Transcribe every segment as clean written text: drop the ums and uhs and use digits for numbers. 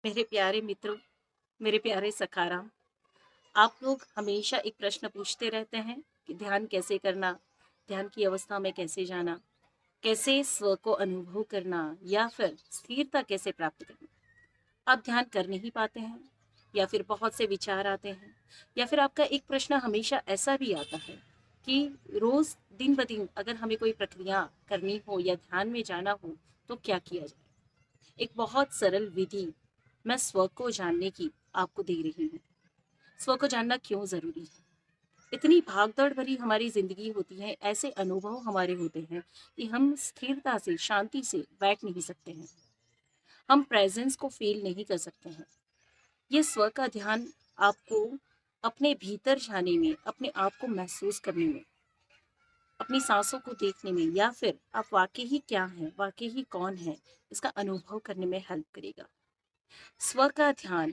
मेरे प्यारे मित्रों, मेरे प्यारे सखाराम, आप लोग हमेशा एक प्रश्न पूछते रहते हैं कि ध्यान कैसे करना, ध्यान की अवस्था में कैसे जाना, कैसे स्व को अनुभव करना या फिर स्थिरता कैसे प्राप्त करना। आप ध्यान कर नहीं पाते हैं या फिर बहुत से विचार आते हैं या फिर आपका एक प्रश्न हमेशा ऐसा भी आता है कि रोज दिन ब दिन अगर हमें कोई प्रक्रिया करनी हो या ध्यान में जाना हो तो क्या किया जाए। एक बहुत सरल विधि मैं स्व को जानने की आपको दे रही हूँ। स्व को जानना क्यों जरूरी है? इतनी भागदौड़ भरी हमारी जिंदगी होती है, ऐसे अनुभव हमारे होते हैं कि हम स्थिरता से शांति से बैठ नहीं सकते हैं। हम प्रेजेंस को फील नहीं कर सकते हैं। ये स्व का ध्यान आपको अपने भीतर जाने में, अपने आप को महसूस करने में, अपनी सांसों को देखने में या फिर आप वाकई ही क्या हैं, वाकई ही कौन है, इसका अनुभव करने में हेल्प करेगा। स्व का ध्यान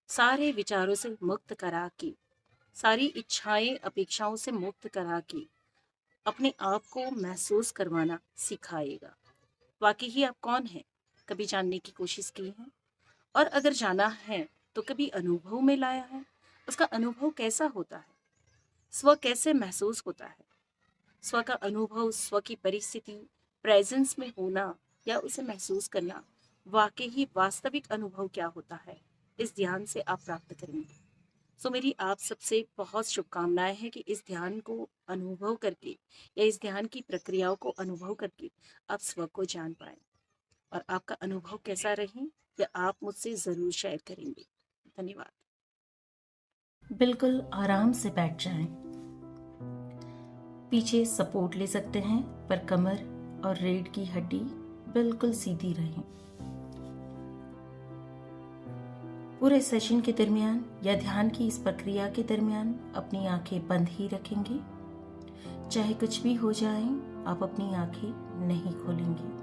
सारे विचारों से मुक्त करा के, सारी इच्छाएं अपेक्षाओं से मुक्त करा के अपने आप को महसूस करवाना सिखाएगा। वाकई ही आप कौन हैं, कभी जानने की कोशिश की है? और अगर जाना है तो कभी अनुभव में लाया है? उसका अनुभव कैसा होता है? स्व कैसे महसूस होता है? स्व का अनुभव, स्व की परिस्थिति, प्रेजेंस में होना या उसे महसूस करना, वाकई ही वास्तविक अनुभव क्या होता है, इस ध्यान से आप प्राप्त करेंगे। सो मेरी आप सबसे बहुत शुभकामनाएं हैं कि इस ध्यान को अनुभव करके या इस ध्यान की प्रक्रियाओं को अनुभव करके आप स्व को जान पाए। और आपका अनुभव कैसा रहे या आप मुझसे ज़रूर शेयर करेंगे। धन्यवाद। बिल्कुल आराम से बैठ जाएं। पीछे सपोर्ट ले सकते हैं पर कमर और रीढ़ की हड्डी बिल्कुल सीधी रहें। पूरे सेशन के दरमियान या ध्यान की इस प्रक्रिया के दरमियान अपनी आंखें बंद ही रखेंगे। चाहे कुछ भी हो जाए, आप अपनी आंखें नहीं खोलेंगे।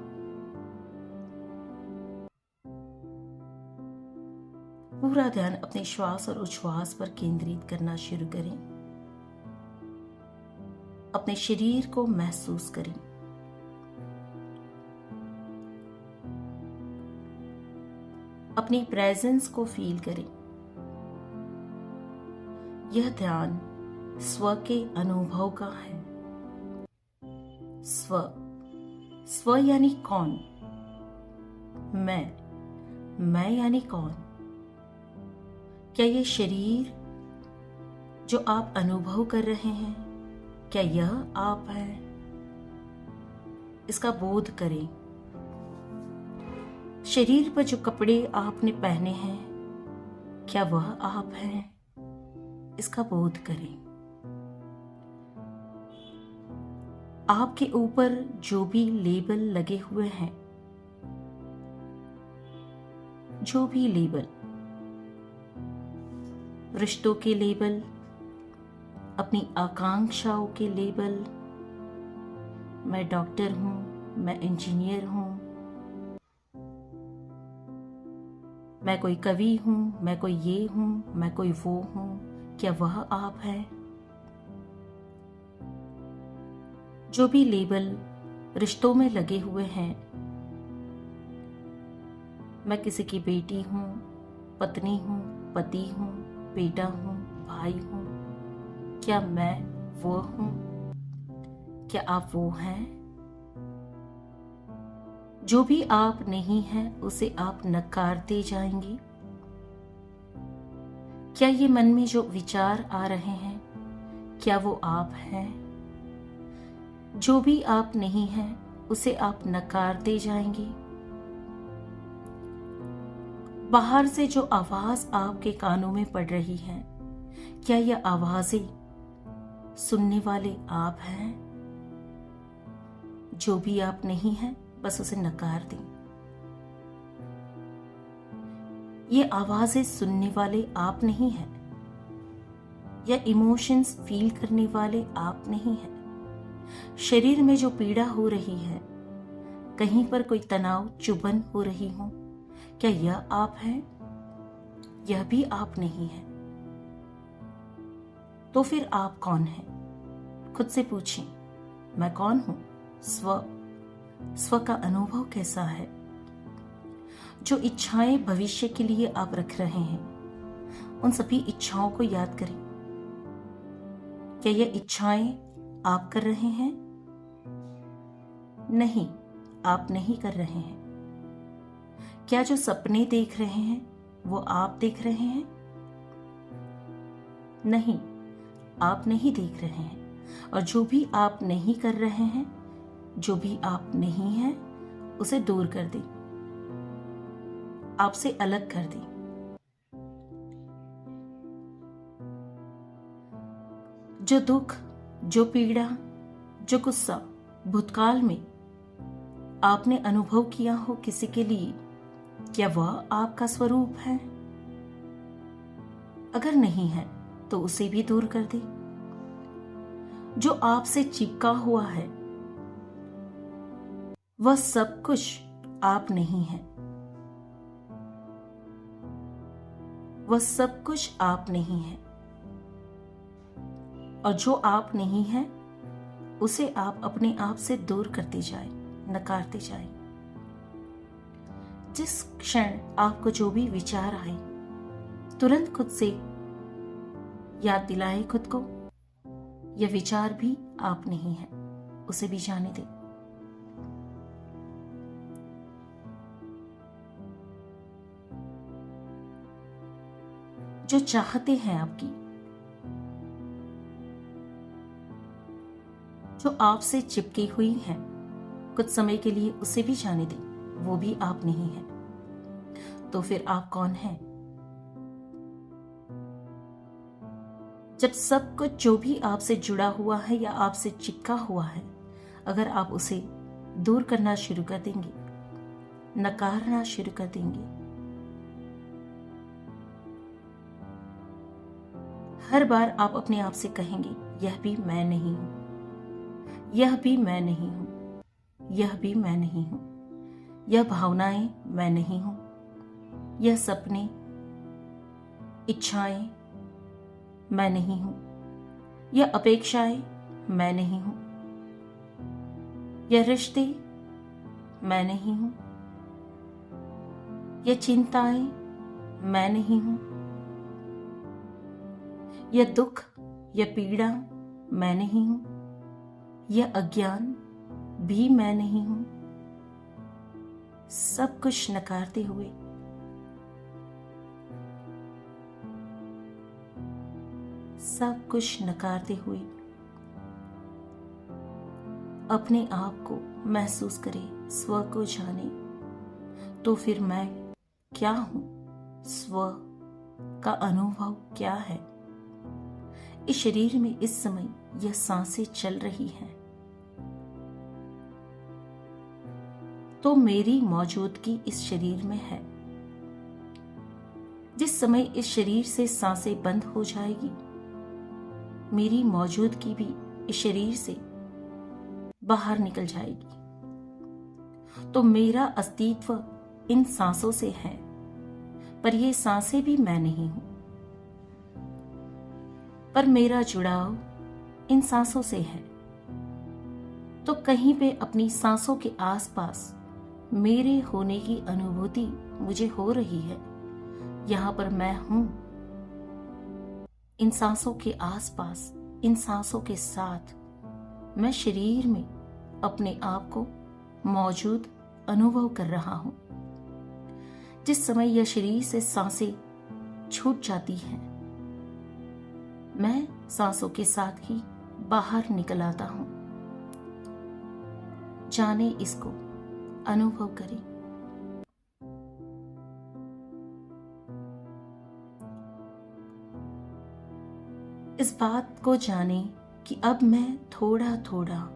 पूरा ध्यान अपने श्वास और उच्छ्वास पर केंद्रित करना शुरू करें। अपने शरीर को महसूस करें। अपनी प्रेजेंस को फील करें। यह ध्यान स्व के अनुभव का है। स्व, स्व यानी कौन? मैं यानी कौन? क्या ये शरीर जो आप अनुभव कर रहे हैं, क्या यह आप है? इसका बोध करें। शरीर पर जो कपड़े आपने पहने हैं, क्या वह आप हैं? इसका बोध करें। आपके ऊपर जो भी लेबल लगे हुए हैं, जो भी लेबल, रिश्तों के लेबल, अपनी आकांक्षाओं के लेबल, मैं डॉक्टर हूं, मैं इंजीनियर हूं, मैं कोई कवि हूं, मैं कोई ये हूं, मैं कोई वो हूं, क्या वह आप है? जो भी लेबल रिश्तों में लगे हुए हैं, मैं किसी की बेटी हूं, पत्नी हूं, पति हूं, बेटा हूं, भाई हूं, क्या मैं वो हूं? क्या आप वो हैं? जो भी आप नहीं हैं उसे आप नकारते जाएंगे। क्या ये मन में जो विचार आ रहे हैं, क्या वो आप हैं? जो भी आप नहीं हैं उसे आप नकारते जाएंगे। बाहर से जो आवाज आपके कानों में पड़ रही है, क्या यह आवाजें सुनने वाले आप हैं? जो भी आप नहीं हैं बस उसे नकार दें। ये आवाजें सुनने वाले आप नहीं हैं, या इमोशंस फील करने वाले आप नहीं हैं। शरीर में जो पीड़ा हो रही है, कहीं पर कोई तनाव, चुभन हो रही हो, क्या यह आप हैं? यह भी आप नहीं है। तो फिर आप कौन हैं? खुद से पूछें, मैं कौन हूं? स्व का अनुभव कैसा है? जो इच्छाएं भविष्य के लिए आप रख रहे हैं, उन सभी इच्छाओं को याद करें। क्या ये इच्छाएं आप कर रहे हैं? नहीं, आप नहीं कर रहे हैं। क्या जो सपने देख रहे हैं वो आप देख रहे हैं? नहीं, आप नहीं देख रहे हैं। और जो भी आप नहीं कर रहे हैं, जो भी आप नहीं हैं, उसे दूर कर दें, आपसे अलग कर दें। जो दुख, जो पीड़ा, जो गुस्सा भूतकाल में आपने अनुभव किया हो किसी के लिए, क्या वह आपका स्वरूप है? अगर नहीं है तो उसे भी दूर कर दे। जो आपसे चिपका हुआ है, वह सब कुछ आप नहीं है। वह सब कुछ आप नहीं है। और जो आप नहीं है, उसे आप अपने आप से दूर करते जाए, नकारते जाए। जिस क्षण आपको जो भी विचार आए, तुरंत खुद से याद दिलाए खुद को, यह विचार भी आप नहीं है, उसे भी जाने दें। जो चाहते हैं आपकी, जो आपसे चिपकी हुई है, कुछ समय के लिए उसे भी जाने दें, वो भी आप नहीं है। तो फिर आप कौन हैं? जब सब कुछ जो भी आपसे जुड़ा हुआ है या आपसे चिपका हुआ है, अगर आप उसे दूर करना शुरू कर देंगे, नकारना शुरू कर देंगे, हर बार आप अपने आप से कहेंगे, यह भी मैं नहीं हूं, यह भी मैं नहीं हूं, यह भी मैं नहीं हूं, यह भावनाएं मैं नहीं हूं, यह सपने, इच्छाएं मैं नहीं हूं, यह अपेक्षाएं मैं नहीं हूं, यह रिश्ते मैं नहीं हूं, यह चिंताएं मैं नहीं हूं, यह दुख, यह पीड़ा मैं नहीं हूं, यह अज्ञान भी मैं नहीं हूं। सब कुछ नकारते हुए सब कुछ नकारते हुए अपने आप को महसूस करें, स्व को जाने। तो फिर मैं क्या हूं? स्व का अनुभव क्या है? इस शरीर में इस समय यह सांसें चल रही हैं, तो मेरी मौजूदगी इस शरीर में है। जिस समय इस शरीर से सांसें बंद हो जाएगी, मेरी मौजूदगी भी इस शरीर से बाहर निकल जाएगी। तो मेरा अस्तित्व इन सांसों से है, पर ये सांसें भी मैं नहीं हूं। पर मेरा जुड़ाव इन सांसों से है। तो कहीं पे अपनी सांसों के आसपास मेरे होने की अनुभूति मुझे हो रही है। यहां पर मैं हूं, इन सांसों के आसपास, इन सांसों के साथ मैं शरीर में अपने आप को मौजूद अनुभव कर रहा हूं। जिस समय यह शरीर से सांसें छूट जाती हैं, मैं सांसों के साथ ही बाहर निकल आता हूं। जाने इसको, अनुभव करें। इस बात को जाने कि अब मैं थोड़ा थोड़ा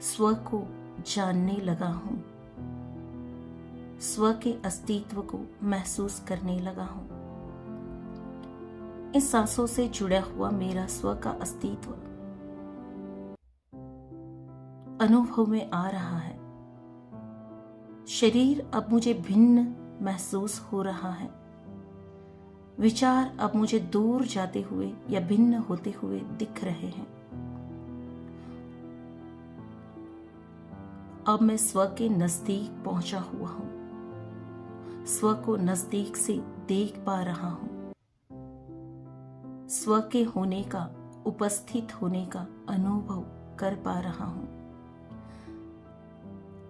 स्व को जानने लगा हूं, स्व के अस्तित्व को महसूस करने लगा हूं। इस सांसों से जुड़ा हुआ मेरा स्व का अस्तित्व अनुभव में आ रहा है। शरीर अब मुझे भिन्न महसूस हो रहा है। विचार अब मुझे दूर जाते हुए या भिन्न होते हुए दिख रहे हैं। अब मैं स्व के नजदीक पहुंचा हुआ हूं। स्व को नजदीक से देख पा रहा हूं। स्व के होने का, उपस्थित होने का अनुभव कर पा रहा हूं।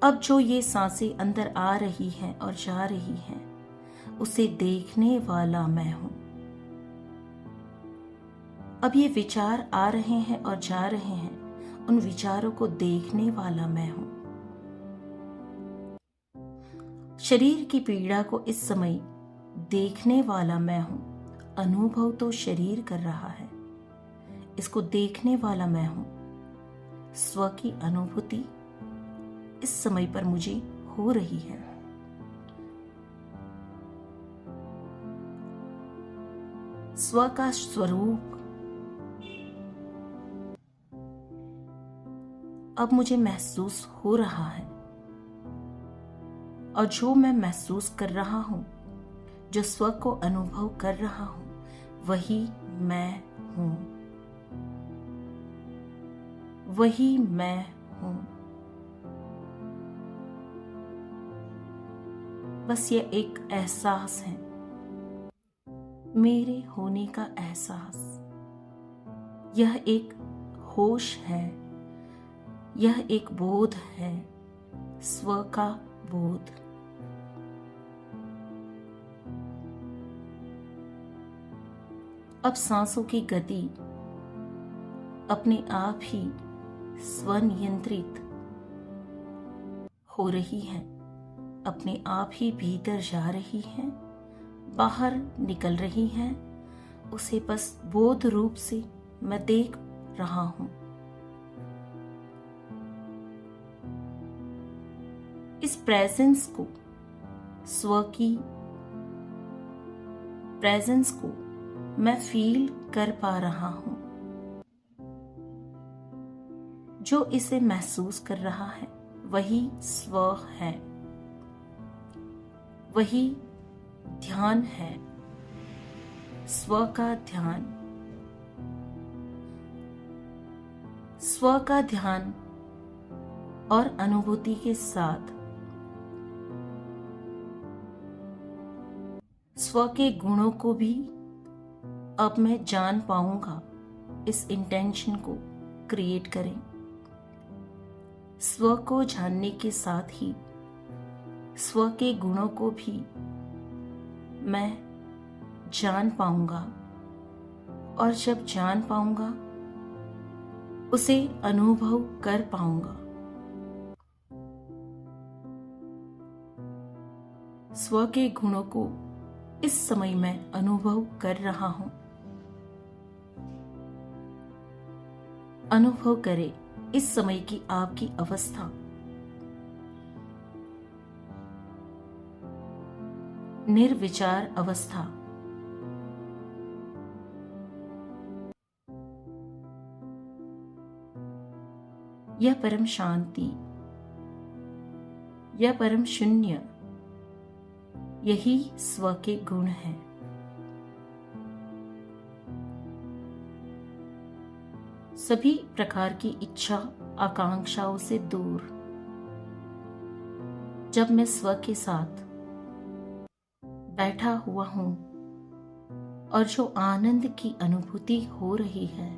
अब जो ये सांसें अंदर आ रही हैं और जा रही हैं, उसे देखने वाला मैं हूं। अब ये विचार आ रहे हैं और जा रहे हैं, उन विचारों को देखने वाला मैं हूं। शरीर की पीड़ा को इस समय देखने वाला मैं हूं। अनुभव तो शरीर कर रहा है, इसको देखने वाला मैं हूं। स्व की अनुभूति इस समय पर मुझे हो रही है। स्व का स्वरूप अब मुझे महसूस हो रहा है, और जो मैं महसूस कर रहा हूं, जो स्व को अनुभव कर रहा हूं, वही मैं हूं। वही मैं हूं। बस ये एक एहसास है, मेरे होने का एहसास। यह एक होश है, यह एक बोध है, स्व का बोध। अब सांसों की गति अपने आप ही स्वनियंत्रित हो रही है, अपने आप ही भीतर जा रही है, बाहर निकल रही है। उसे बस बोध रूप से मैं देख रहा हूं। इस प्रेजेंस को, स्व की प्रेजेंस को मैं फील कर पा रहा हूं। जो इसे महसूस कर रहा है, वही स्व है, वही ध्यान है, स्व का ध्यान। स्व का ध्यान और अनुभूति के साथ स्व के गुणों को भी अब मैं जान पाऊंगा। इस इंटेंशन को क्रिएट करें। स्व को जानने के साथ ही स्व के गुणों को भी मैं जान पाऊंगा, और जब जान पाऊंगा, उसे अनुभव कर पाऊंगा। स्व के गुणों को इस समय मैं अनुभव कर रहा हूं। अनुभव करें इस समय की आपकी अवस्था। निर्विचार अवस्था। यह परम शांति, यह परम शून्य, यही स्व के गुण हैं। सभी प्रकार की इच्छा आकांक्षाओं से दूर जब मैं स्व के साथ बैठा हुआ हूं, और जो आनंद की अनुभूति हो रही है,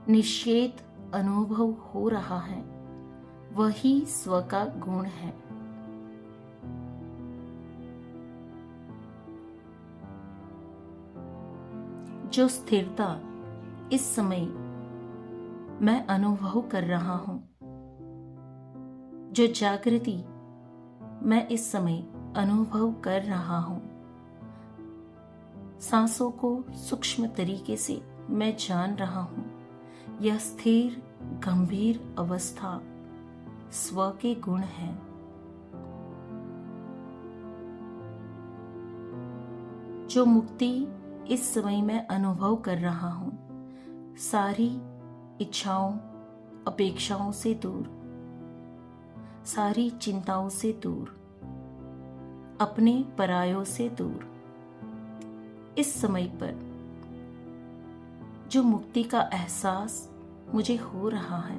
निषेध अनुभव हो रहा है, वही स्व का गुण है। जो स्थिरता इस समय मैं अनुभव कर रहा हूं, जो जागृति मैं इस समय अनुभव कर रहा हूं, सांसों को सूक्ष्म तरीके से मैं जान रहा हूं, यह स्थिर गंभीर अवस्था स्व के गुण है। जो मुक्ति इस समय मैं अनुभव कर रहा हूं, सारी इच्छाओं अपेक्षाओं से दूर, सारी चिंताओं से दूर, अपने परायों से दूर, इस समय पर जो मुक्ति का एहसास मुझे हो रहा है,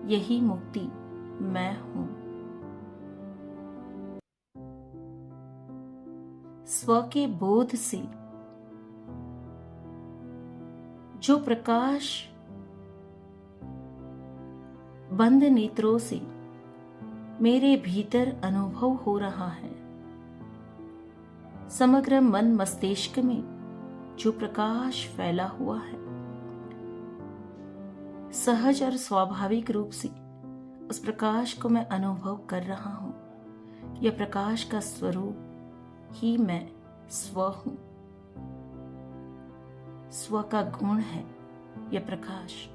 यही मुक्ति मैं हूं। स्व के बोध से जो प्रकाश बंद नेत्रों से मेरे भीतर अनुभव हो रहा है, समग्र मन मस्तिष्क में जो प्रकाश फैला हुआ है, सहज और स्वाभाविक रूप से उस प्रकाश को मैं अनुभव कर रहा हूं। यह प्रकाश का स्वरूप ही मैं स्व हूं। स्व का गुण है यह प्रकाश।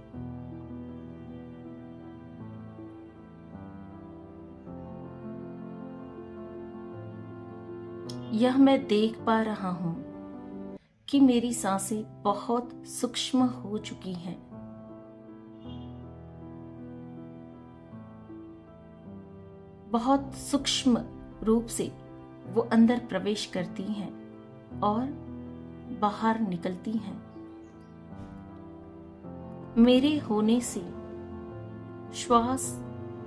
यह मैं देख पा रहा हूं कि मेरी सांसें बहुत सूक्ष्म हो चुकी हैं। बहुत सूक्ष्म रूप से वो अंदर प्रवेश करती हैं और बाहर निकलती हैं। मेरे होने से श्वास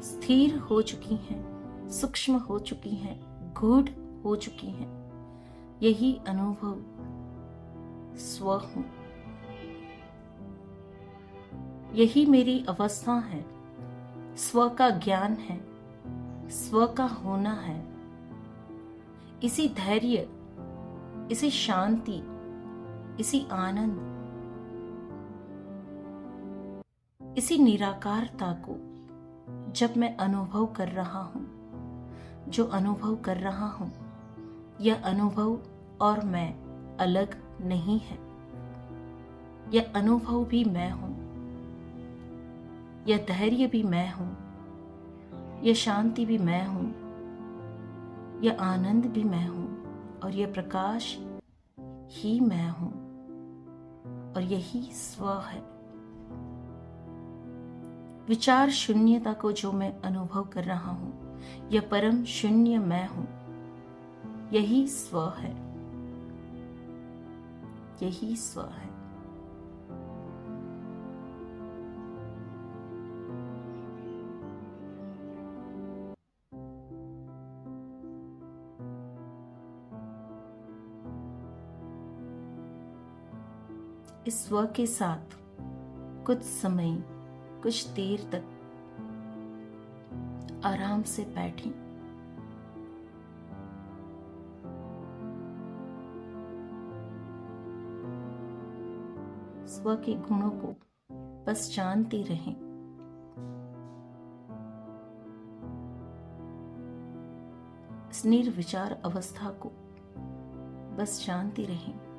स्थिर हो चुकी हैं, सूक्ष्म हो चुकी हैं, गूढ़ हो चुकी हैं। यही अनुभव स्व हूं। यही मेरी अवस्था है। स्व का ज्ञान है, स्व का होना है। इसी धैर्य, इसी शांति, इसी आनंद, इसी निराकारता को जब मैं अनुभव कर रहा हूं, जो अनुभव कर रहा हूं, यह अनुभव और मैं अलग नहीं है। यह अनुभव भी मैं हूं, यह धैर्य भी मैं हूं, यह शांति भी मैं हूं, यह आनंद भी मैं हूं, और यह प्रकाश ही मैं हूं, और यही स्व है। विचार शून्यता को जो मैं अनुभव कर रहा हूं, यह परम शून्य मैं हूं। यही स्व है, यही स्व है। इस स्व के साथ कुछ समय, कुछ देर तक आराम से बैठें। स्व के गुणों को बस जानते रहें। इस निर्विचार अवस्था को बस जानते रहें।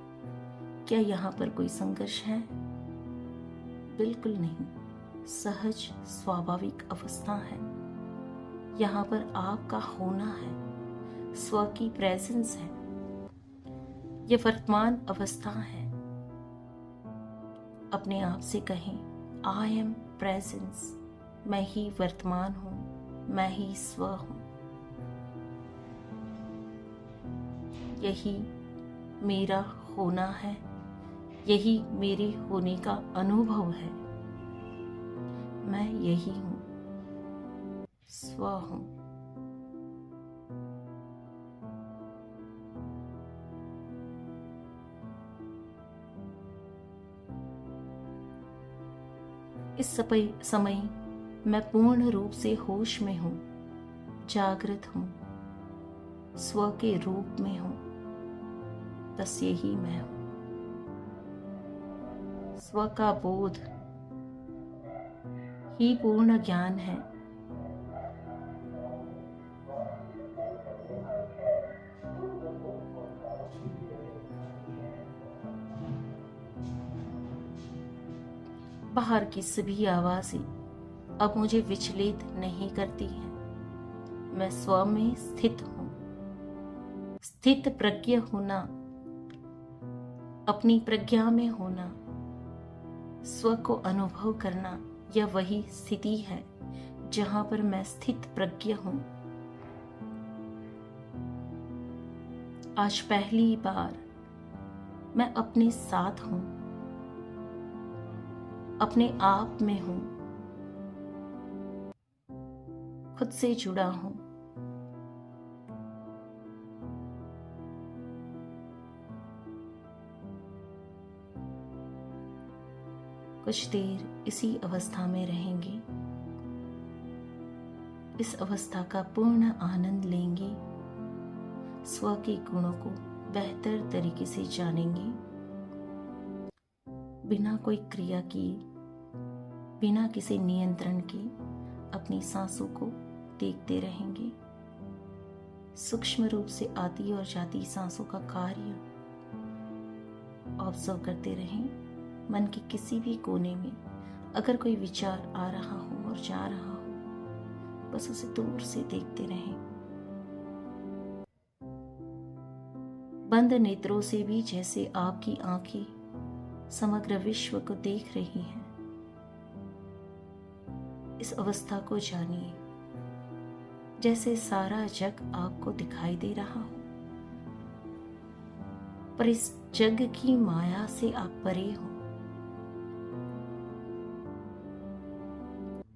क्या यहाँ पर कोई संघर्ष है? बिल्कुल नहीं। सहज स्वाभाविक अवस्था है। यहाँ पर आपका होना है, स्व की प्रेजेंस है। यह वर्तमान अवस्था है। अपने आप से कहें, आई एम प्रेजेंस। मैं ही वर्तमान हूं, मैं ही स्व हूं। यही मेरा होना है, यही मेरे होने का अनुभव है। मैं यही हूं, स्व हूं। इस समय मैं पूर्ण रूप से होश में हूं, जागृत हूं, स्व के रूप में हूं। बस यही मैं हूं। स्व का बोध ही पूर्ण ज्ञान है। बाहर की सभी आवाजें अब मुझे विचलित नहीं करती हैं। मैं स्व में स्थित हूं। स्थित प्रज्ञ होना, अपनी प्रज्ञा में होना, स्व को अनुभव करना, यह वही स्थिति है जहां पर मैं स्थित प्रज्ञ हूं। आज पहली बार मैं अपने साथ हूं, अपने आप में हूं, खुद से जुड़ा हूं। कुछ देर इसी अवस्था में रहेंगे। इस अवस्था का पूर्ण आनंद लेंगे। स्व के गुणों को बेहतर तरीके से जानेंगे। बिना कोई क्रिया किए, बिना किसी नियंत्रण के अपनी सांसों को देखते रहेंगे। सूक्ष्म रूप से आती और जाती सांसों का कार्य ऑब्जर्व करते रहें। मन के किसी भी कोने में अगर कोई विचार आ रहा हो और जा रहा हो, बस उसे दूर से देखते रहें। बंद नेत्रों से भी जैसे आपकी आंखें समग्र विश्व को देख रही हैं, इस अवस्था को जानिए जैसे सारा जग आपको दिखाई दे रहा हो, पर इस जग की माया से आप परे हो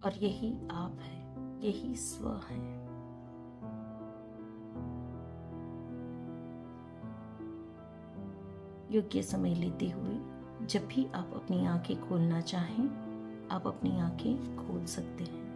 और यही आप है, यही स्व है। योग्य समय लेते हुए जब भी आप अपनी आंखें खोलना चाहें, आप अपनी आंखें खोल सकते हैं।